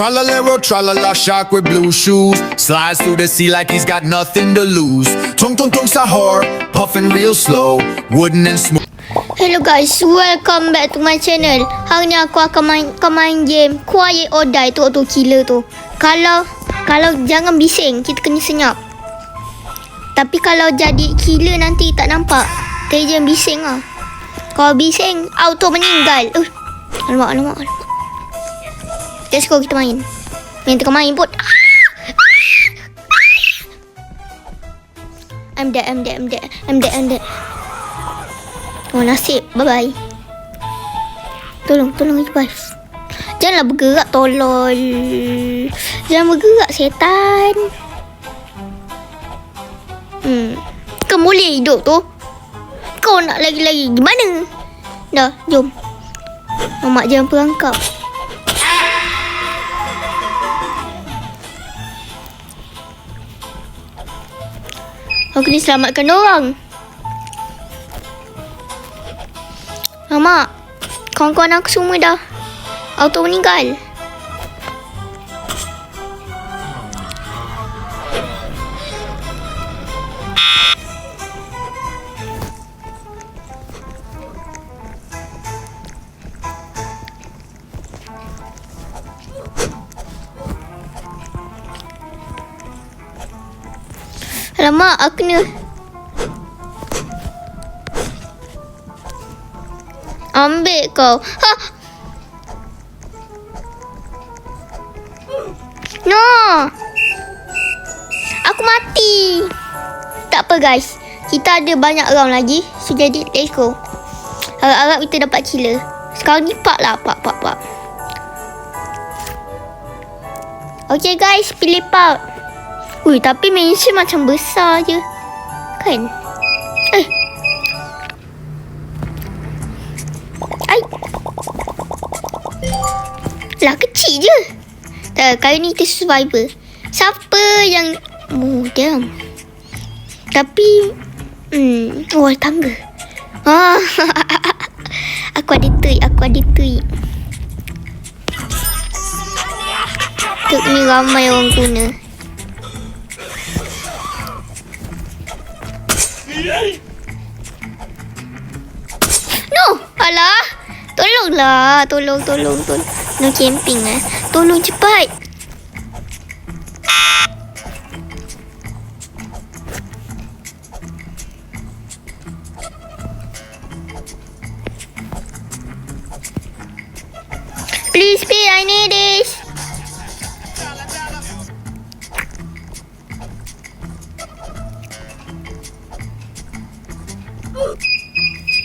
Tra-la-lero, tra-la-la, shark with blue shoes. Slides through the sea like he's got nothing to lose. Tung tung tung sahur, puffing real slow. Wooden and smooth. Hello guys, welcome back to my channel. Hari ni aku akan main game Quiet or Die tu auto killer tu. Kalau jangan bising, kita kena senyap. Tapi kalau jadi killer nanti tak nampak. Tapi jangan bising lah. Kalau bising, auto meninggal. Alamak. Let's go, kita main. Main tengah main pun. I'm dead. Oh, nasib. Bye-bye. Tolong revive. Janganlah bergerak, tolol. Jangan bergerak, setan. Kau boleh hidup tu? Kau nak lagi-lagi gimana? Dah, jom. Mak jangan perangkap. Aku ni selamatkan orang. Mak, kawan-kawan aku semua dah auto meninggal. Alamak, aku kena ambil kau. No, aku mati. Tak apa guys, kita ada banyak round lagi. So jadi let's go. Harap-harap kita dapat killer. Sekarang ni pak. Okay guys, pilih pak. Ui, tapi mansion macam besar je. Kan? Lah, kecil je. Kali ni kita survivor. Siapa yang... Oh, damn. Tapi... tangga. Aku ada tweet. Tweet ni ramai orang guna. No, alah. Tolonglah, tolong. No camping Tolong cepat. Please, I need this.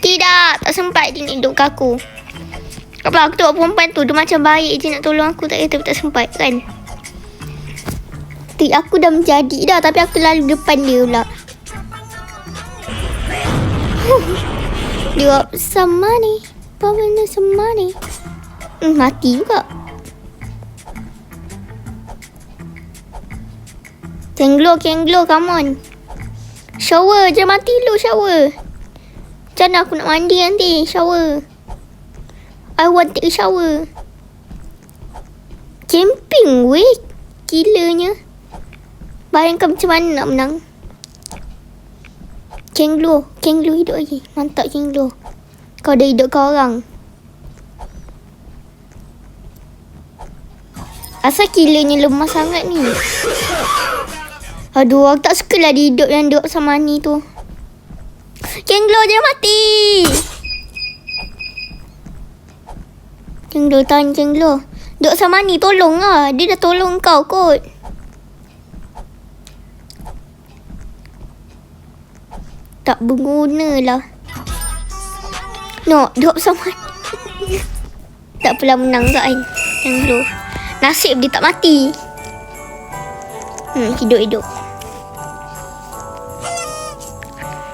Tidak, tak sempat dia nak hidupkan aku. Apa aku tengok perempuan tu, dia macam baik je nak tolong aku, tapi tak sempat kan. Aku dah menjadi dah, tapi aku lalu depan dia pula. Drop some money, probably some money. Mati juga. Kenglo, come on. Shower je, mati dulu shower. Macam mana aku nak mandi nanti? Shower. I want take a shower. Camping weh. Gilanya. Bayangkan macam mana nak menang. Kenglo hidup lagi. Mantap Kenglo. Kau dah hidupkan orang. Asal killernya lemah sangat ni. Aduh, aku tak suka lah dia hidup yang drop sama ni tu. Kenglo jangan mati. Kenglo, tahan Kenglo. Duk sama ni, tolong lah. Dia dah tolong kau kot. Tak berguna lah. No, drop sama ni. Tak apalah, menang tak kan Kenglo. Nasib dia tak mati. Hidup.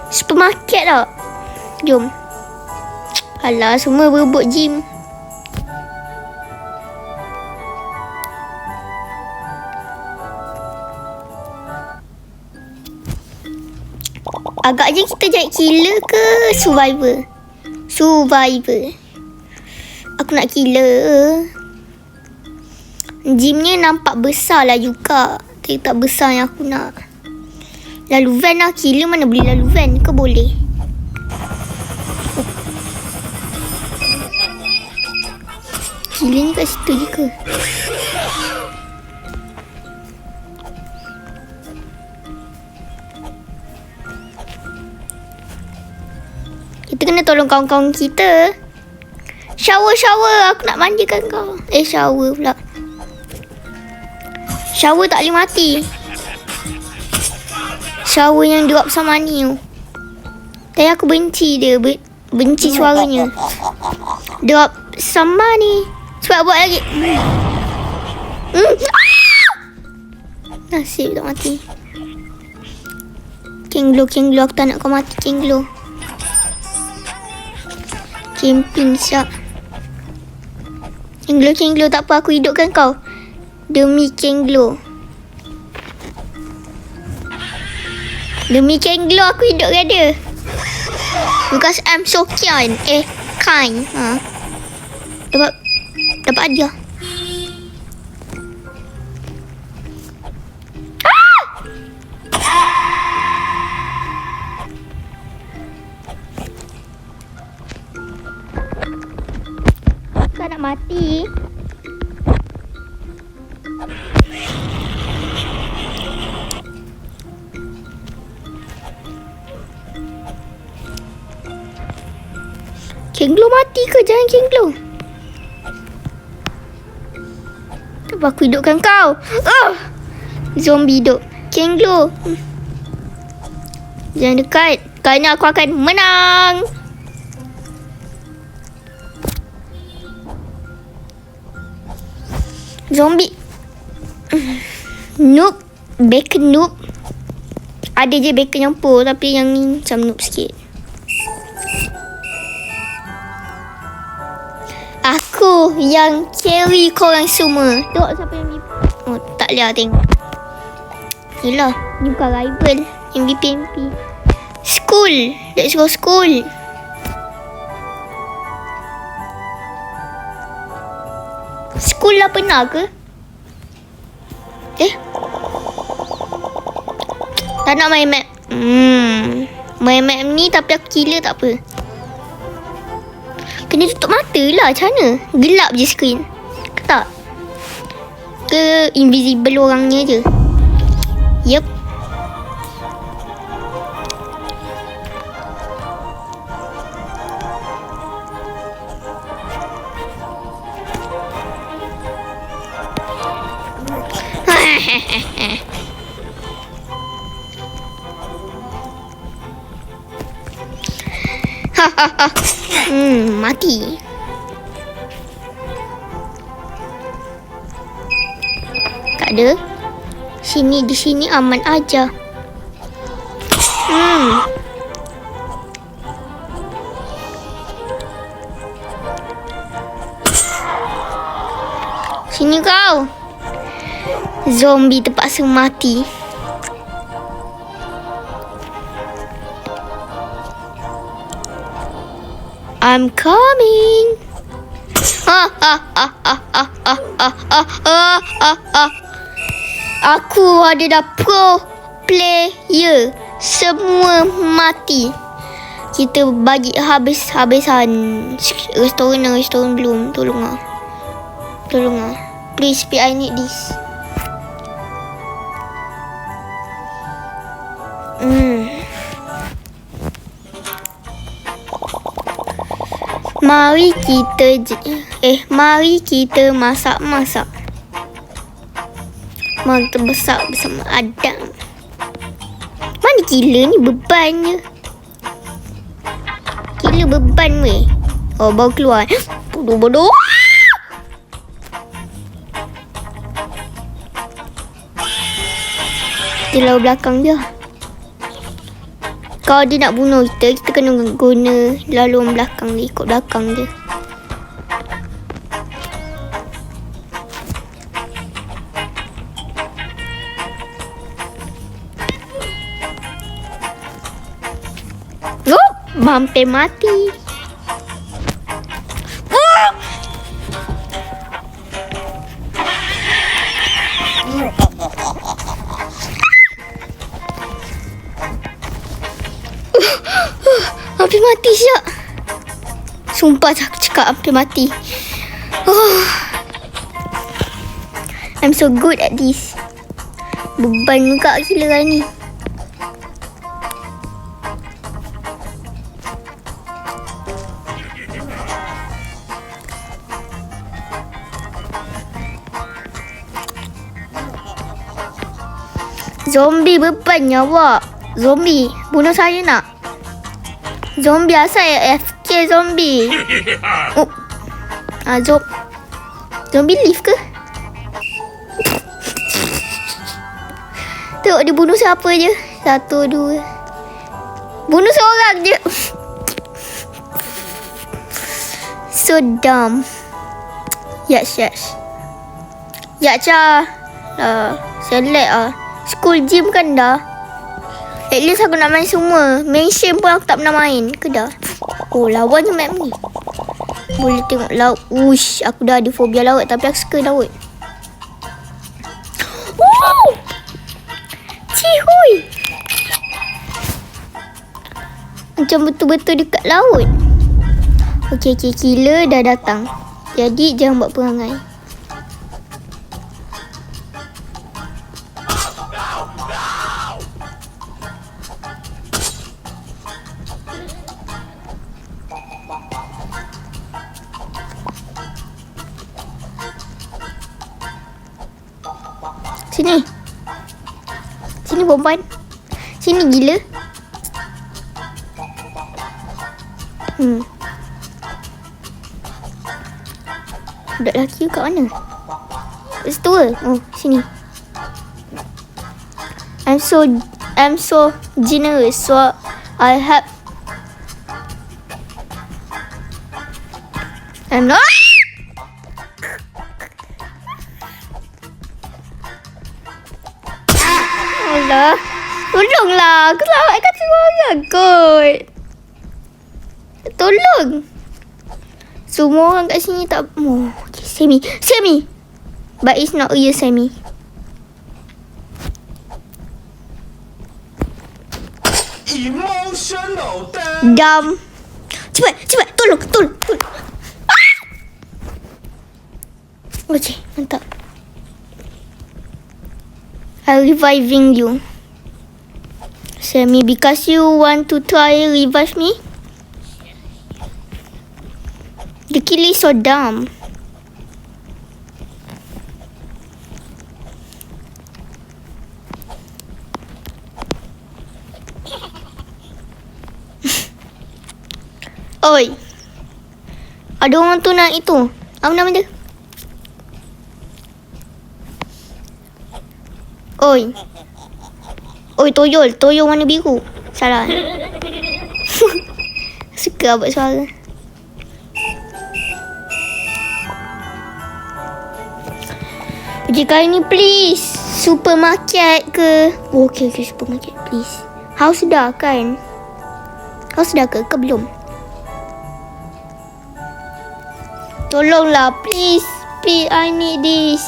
Supermarket tak? Jom. Alah, semua berebut gym. Agaknya kita jadi killer ke survivor? Survivor. Aku nak killer. Gymnya nampak besar lah juga. Tapi tak besar yang aku nak. Lalu van lah. Gila mana boleh lalu van ke boleh? Gila ni kat situ je ke? Kita kena tolong kawan-kawan kita. Shower. Aku nak mandikan kau. Shower pula. Shower tak boleh mati. Shower yang drop sama ni tu. Tapi aku benci dia. Benci suaranya. Drop sama ni. Sebab buat lagi. Nasib tak mati. King Glow. Aku tak nak kau mati, King Glow. Camping siap. King Glow tak apa, aku hidupkan kau. Demi King Glow. Demi King Glow aku hidupkan dia. Because I'm so kind. Kind. Dapat dia. Kau nak mati. King Glow mati ke? Jangan King Glow. Cuba aku hidupkan kau. Zombie hidup. King Glow. Jangan dekat. Kerana aku akan menang. Zombie. Noob. Bacon noob. Ada je bacon nyampur. Tapi yang ni macam noob sikit. Aku yang carry korang semua. Tengok siapa yang MVP. Oh, tak boleh tengok. Yelah, ni bukan rival. MVP. School. Let's go school. School lah pernah ke? Tak nak main map. Main map ni tapi aku gila tak apa. Kena tutup mata lah. Macam mana? Gelap je screen. Ke tak? Ke invisible orangnya je? Yup. Mati. Tak ada. Di sini aman aja. Sini kau. Zombie terpaksa mati. I'm coming. Aku adalah pro player. Semua mati. Kita bagi habis-habisan. Restoran belum. Tolong lah. Please, I need this. Mari kita masak-masak. Mari kita besar bersama Adam. Mana gila ni bebannya? Gila beban weh. Oh, baru keluar. Bodoh. Kita lalu belakang je. Kalau dia nak bunuh kita kena guna laluan belakang dia. Ikut belakang dia. Hampir mati. Hampir mati siap. Sumpah aku cakap hampir mati. I'm so good at this. Beban juga gila lah ni. Zombie beban nyawa. Zombie bunuh saya nak. Zombie asal AFK zombie. Zombie lift ke? Tengok dia bunuh siapa je. 1, 2. Bunuh seorang je. So dumb. Yes. Cha. Select School gym kan dah. At least aku nak main semua. Mansion pun aku tak pernah main. Ke dah? Oh, lawannya map ni. Boleh tengok laut. Uish, aku dah ada fobia laut. Tapi aku suka laut. Wow! Cihuy! Macam betul-betul dekat laut. Okay, killer dah datang. Jadi, jangan buat perangai. Sini perempuan. Sini gila. Budak lelaki kat mana? Kat situ ke? Oh, sini. I'm so generous, so I have. I'm not. Allah, tolonglah. Aku selamatkan semua orang kot. Tolong. Semua orang kat sini tak. Oh, okay. Semi. But it's not real Semi. Emotional Dumb. Cepat. Tolong. Okay, mantap. I'm reviving you. Semi, because you want to try revive me? The kill is so dumb. Oi. Ada orang tu nak itu. Apa nama dia? Oi, toyol warna biru. Salah. Suka buat suara. Jika ini please. Supermarket ke? Oh, okay, supermarket please. House dah kan? House dah ke belum? Tolonglah please. I need this.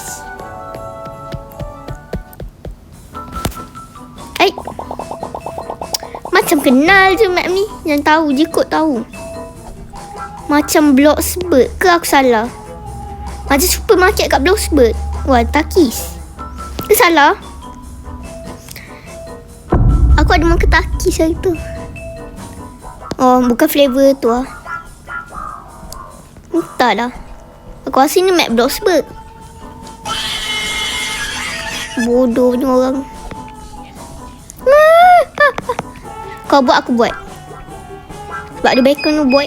Macam kenal je map ni. Yang tahu je kot tahu. Macam Bloxburg ke aku salah? Macam supermarket kat Bloxburg. Wah, Takis. Ke salah? Aku ada makan Takis hari tu. Oh, bukan flavor tu lah. Entahlah. Aku rasa ni map Bloxburg. Bodohnya orang. Kau buat, aku buat. Sebab ada bacon tu buat.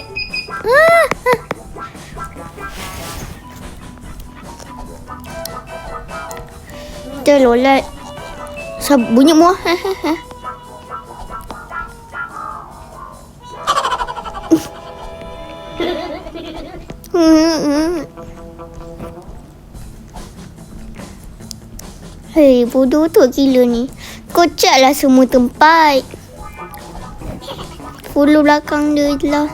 Terlolat. Bunyi muah. Hei, bodoh tu gila ni. Kocaklah semua tempat. Follow belakang dia je lah.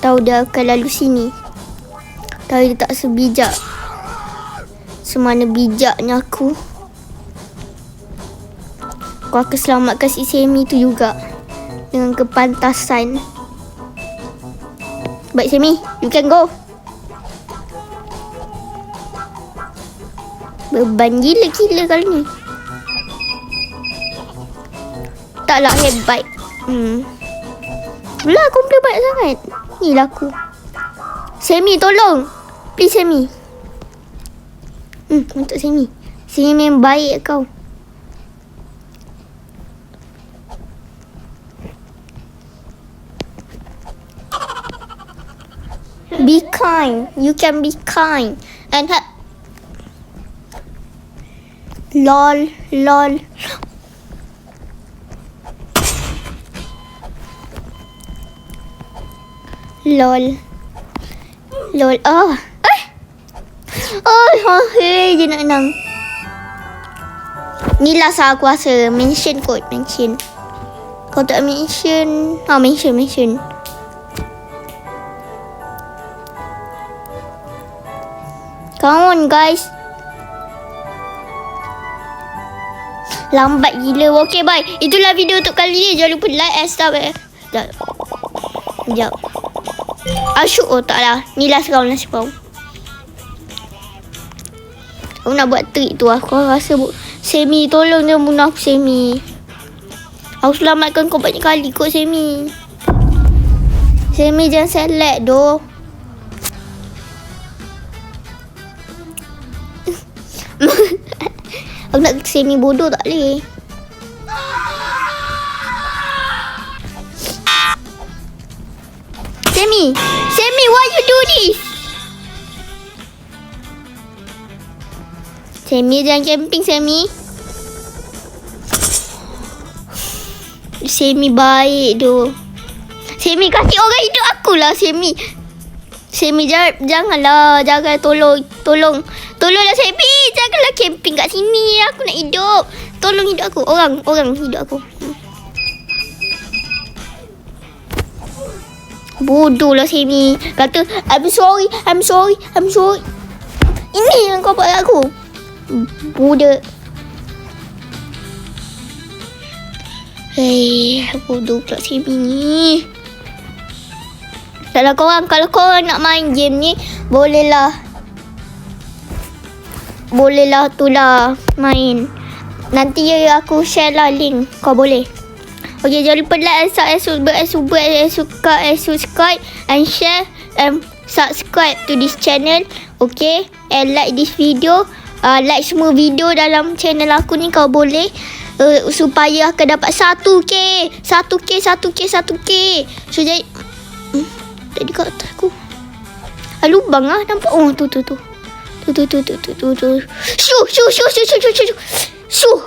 Tahu dia akan lalu sini. Tahu dia tak sebijak. Semana bijaknya aku. Aku akan selamatkan si Semi tu juga. Dengan kepantasan. Baik Semi, you can go. Beban gila-gila kali ni. Taklah hebat. Belah aku play baik sangat. Ni lah aku. Semi tolong. Please Semi. Untuk Semi. Semi memang baik kau. Be kind. You can be kind. And lol. Oh. Hei, je nak menang. Ni lah aku rasa. Mention kot, mention. Kau tak mention. Mention. Come on guys. Lambat gila. Okay bye. Itulah video untuk kali ni. Jangan lupa like and sub. Sekejap. Asyuk. Oh taklah. Ni last round. Aku nak buat trik tu. Aku rasa Semi tolong dia bunuh aku Semi. Aku selamatkan kau banyak kali kot Semi. Semi jangan select doh. Aku nak Semi bodoh tak boleh. Semi, why you do this? Semi jangan camping Semi. Semi baik tu. Semi kasih orang hidup aku lah Semi. Semi janganlah. Tolonglah Semi. Janganlah camping kat sini. Aku nak hidup. Tolong hidup aku. Orang hidup aku. Bodoh lah Semi. Kata I'm sorry. Ini yang kau buat aku. Bodoh. Hei, bodoh pula Semi ni. Kalau korang nak main game ni, bolehlah tu lah main. Nanti aku share lah link. Kau boleh. Okay, jangan lupa like and subscribe and share and subscribe to this channel. Okay, and like this video. Like semua video dalam channel aku ni kau boleh. Supaya akan dapat 1k. So jadi tadi kat atas aku lubang lah nampak. Oh tu. Shoo.